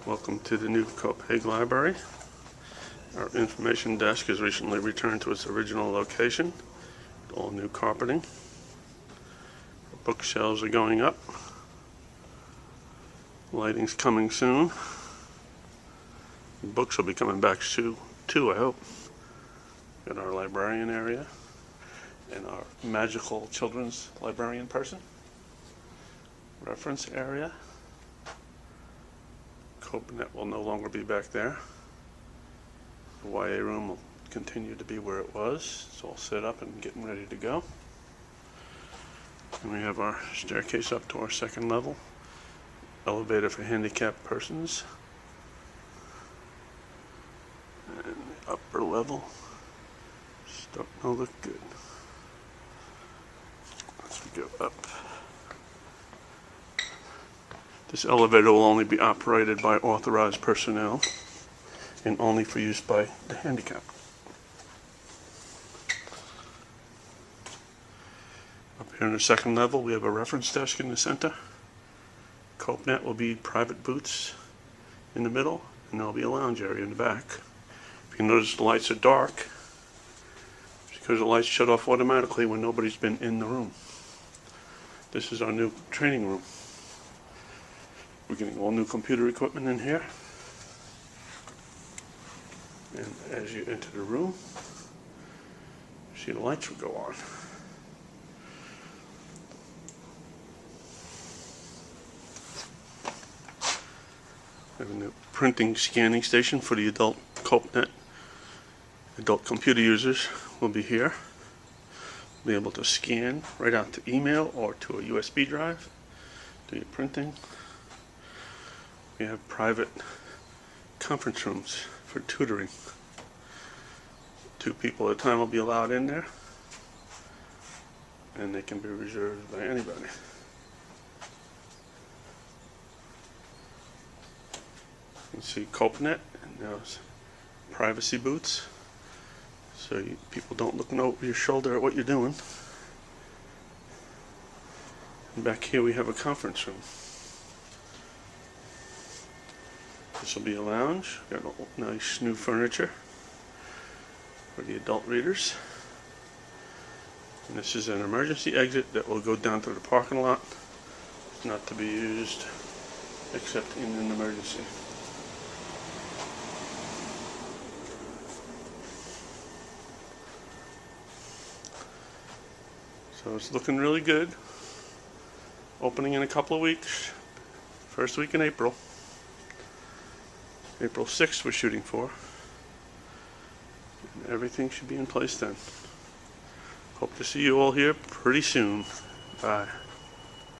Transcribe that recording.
Welcome to the new Copiague Library. Our information desk has recently returned to its original location. All new carpeting. Bookshelves are going up. Lighting's coming soon. Books will be coming back too, I hope. Got our librarian area and our magical children's librarian person. Reference area. CopeNet will no longer be back there. The YA room will continue to be where it was. It's all set up and getting ready to go. And we have our staircase up to our second level. Elevator for handicapped persons. And the upper level starting to look good. As we go up. This elevator will only be operated by authorized personnel and only for use by the handicapped. Up here in the second level, we have a reference desk in the center. CopeNet will be private booths in the middle, and there'll be a lounge area in the back. If you notice, the lights are dark, it's because the lights shut off automatically when nobody's been in the room. This is our new training room. We're getting all new computer equipment in here. And as you enter the room, see the lights will go on. We have a new printing scanning station for the adult CopeNet. Adult computer users will be here. Be able to scan right out to email or to a USB drive. Do your printing. We have private conference rooms for tutoring. 2 people at a time will be allowed in there, and they can be reserved by anybody. You can see CopeNet and those privacy booths, so people don't look over your shoulder at what you're doing. And back here we have a conference room. This will be a lounge. Got nice new furniture for the adult readers. And this is an emergency exit that will go down to the parking lot. It's not to be used except in an emergency. So it's looking really good. Opening in a couple of weeks. First week in April. April 6th we're shooting for. And everything should be in place then. Hope to see you all here pretty soon. Bye.